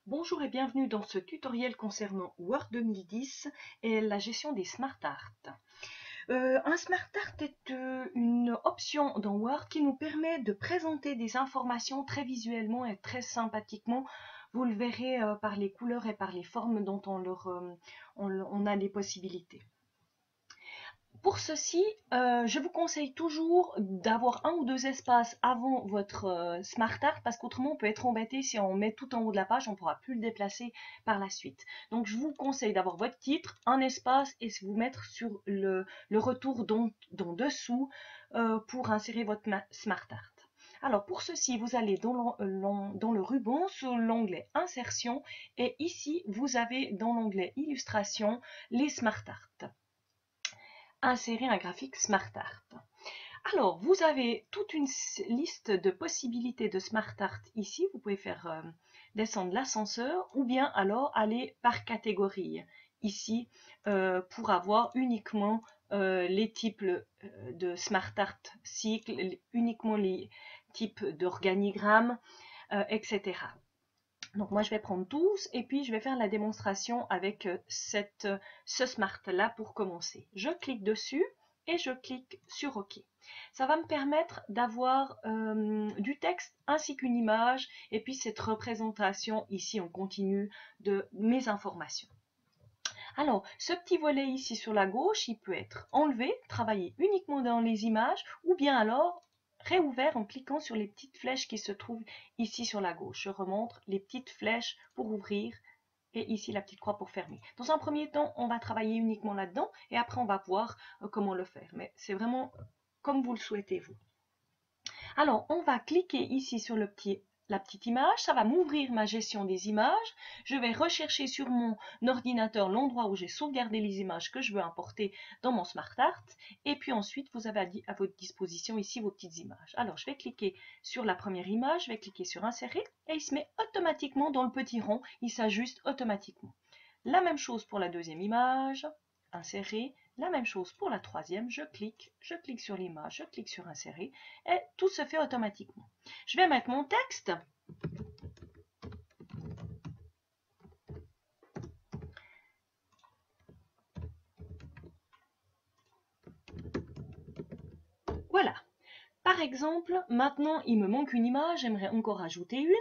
Bonjour et bienvenue dans ce tutoriel concernant Word 2010 et la gestion des Smart Art. Un Smart Art est une option dans Word qui nous permet de présenter des informations très visuellement et très sympathiquement. Vous le verrez par les couleurs et par les formes dont on a les possibilités. Pour ceci, je vous conseille toujours d'avoir un ou deux espaces avant votre Smart Art parce qu'autrement on peut être embêté si on met tout en haut de la page, on ne pourra plus le déplacer par la suite. Donc je vous conseille d'avoir votre titre, un espace et vous mettre sur le retour dans dessous pour insérer votre Smart Art. Alors pour ceci, vous allez dans le ruban sur l'onglet Insertion et ici vous avez dans l'onglet Illustration les Smart Art. Insérer un graphique Smart Art. Alors, vous avez toute une liste de possibilités de Smart Art ici. Vous pouvez faire descendre l'ascenseur ou bien alors aller par catégorie ici pour avoir uniquement les types de Smart Art cycle, uniquement les types d'organigrammes, etc. Donc moi je vais prendre tous et puis je vais faire la démonstration avec ce Smart là pour commencer. Je clique dessus et je clique sur OK. Ça va me permettre d'avoir du texte ainsi qu'une image et puis cette représentation ici en continu de mes informations. Alors, ce petit volet ici sur la gauche, il peut être enlevé, travailler uniquement dans les images ou bien alors réouvert en cliquant sur les petites flèches qui se trouvent ici sur la gauche. Je remontre les petites flèches pour ouvrir et ici la petite croix pour fermer. Dans un premier temps, on va travailler uniquement là-dedans et après on va voir comment le faire. Mais c'est vraiment comme vous le souhaitez vous. Alors, on va cliquer ici sur la petite image, ça va m'ouvrir ma gestion des images. Je vais rechercher sur mon ordinateur l'endroit où j'ai sauvegardé les images que je veux importer dans mon Smart Art. Et puis ensuite, vous avez à votre disposition ici vos petites images. Alors, je vais cliquer sur la première image, je vais cliquer sur Insérer et il se met automatiquement dans le petit rond, il s'ajuste automatiquement. La même chose pour la deuxième image, Insérer. La même chose pour la troisième, je clique sur l'image, je clique sur Insérer et tout se fait automatiquement. Je vais mettre mon texte. Voilà. Par exemple, maintenant il me manque une image, j'aimerais encore ajouter une.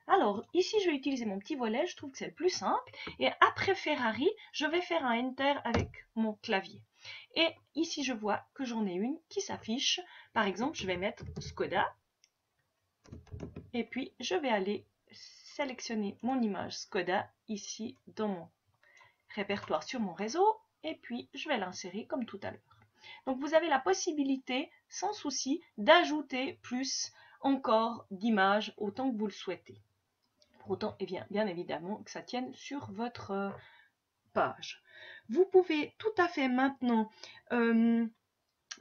Alors ici je vais utiliser mon petit volet, je trouve que c'est le plus simple. Et après Ferrari, je vais faire un Enter avec mon clavier. Et ici je vois que j'en ai une qui s'affiche. Par exemple, je vais mettre Skoda. Et puis je vais aller sélectionner mon image Skoda ici dans mon répertoire sur mon réseau. Et puis je vais l'insérer comme tout à l'heure. Donc vous avez la possibilité, sans souci, d'ajouter plus encore d'images autant que vous le souhaitez. Pour autant, eh bien évidemment, que ça tienne sur votre page. Vous pouvez tout à fait maintenant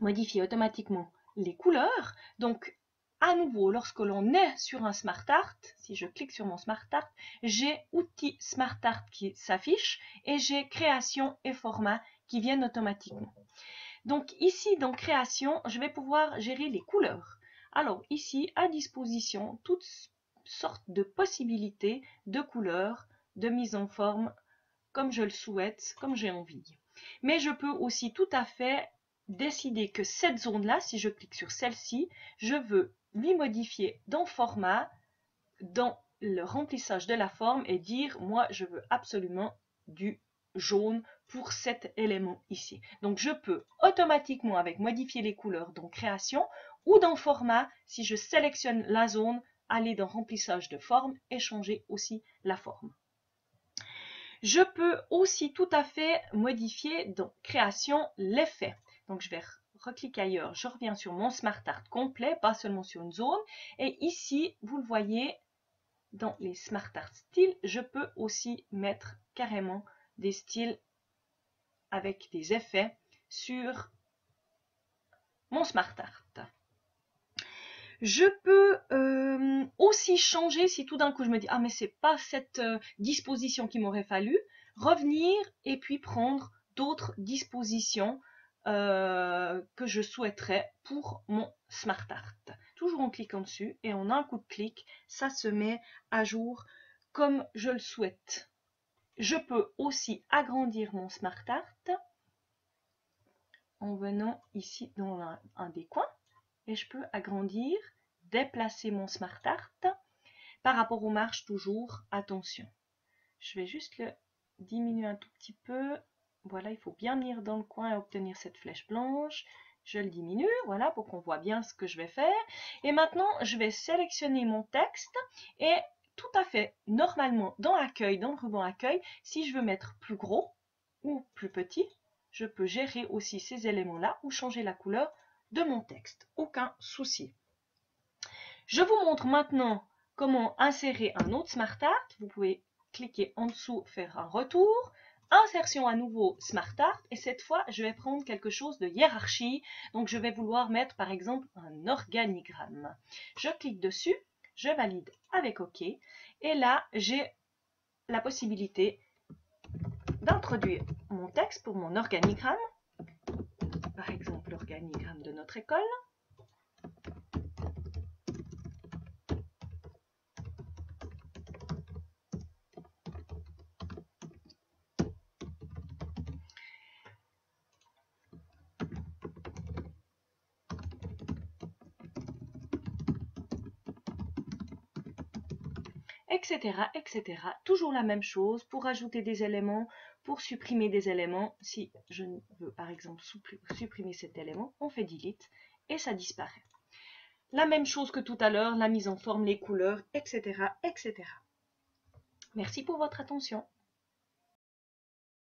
modifier automatiquement les couleurs. Donc, à nouveau, lorsque l'on est sur un Smart Art, si je clique sur mon Smart Art, j'ai Outils Smart Art qui s'affiche et j'ai Création et Format qui viennent automatiquement. Donc ici, dans Création, je vais pouvoir gérer les couleurs. Alors ici, à disposition, toutes sortes de possibilités de couleurs, de mise en forme, comme je le souhaite, comme j'ai envie. Mais je peux aussi tout à fait décider que cette zone-là, si je clique sur celle-ci, je veux lui modifier dans Format, dans le remplissage de la forme et dire, moi, je veux absolument du jaune pour cet élément ici. Donc je peux automatiquement avec modifier les couleurs dans création ou dans format, si je sélectionne la zone, aller dans remplissage de forme et changer aussi la forme. Je peux aussi tout à fait modifier dans création l'effet. Donc je vais recliquer ailleurs, je reviens sur mon Smart Art complet, pas seulement sur une zone. Et ici, vous le voyez, dans les Smart Art styles, je peux aussi mettre carrément des styles avec des effets sur mon Smart Art. Je peux aussi changer si tout d'un coup je me dis ah mais c'est pas cette disposition qu'il m'aurait fallu, revenir et puis prendre d'autres dispositions que je souhaiterais pour mon Smart Art. Toujours en cliquant dessus et en un coup de clic, ça se met à jour comme je le souhaite. Je peux aussi agrandir mon Smart Art en venant ici dans un des coins et je peux agrandir, déplacer mon Smart Art par rapport aux marges toujours. Attention, je vais juste le diminuer un tout petit peu. Voilà, il faut bien venir dans le coin et obtenir cette flèche blanche. Je le diminue, voilà, pour qu'on voit bien ce que je vais faire. Et maintenant, je vais sélectionner mon texte et tout à fait normalement dans Accueil, dans le ruban Accueil, si je veux mettre plus gros ou plus petit, je peux gérer aussi ces éléments-là ou changer la couleur de mon texte. Aucun souci. Je vous montre maintenant comment insérer un autre Smart Art. Vous pouvez cliquer en dessous, faire un retour. Insertion à nouveau Smart Art et cette fois je vais prendre quelque chose de hiérarchie, donc je vais vouloir mettre par exemple un organigramme. Je clique dessus, je valide avec OK et là j'ai la possibilité d'introduire mon texte pour mon organigramme, par exemple l'organigramme de notre école. Etc., etc. Toujours la même chose pour ajouter des éléments, pour supprimer des éléments. Si je veux par exemple supprimer cet élément, on fait delete et ça disparaît. La même chose que tout à l'heure, la mise en forme, les couleurs, etc., etc. Merci pour votre attention.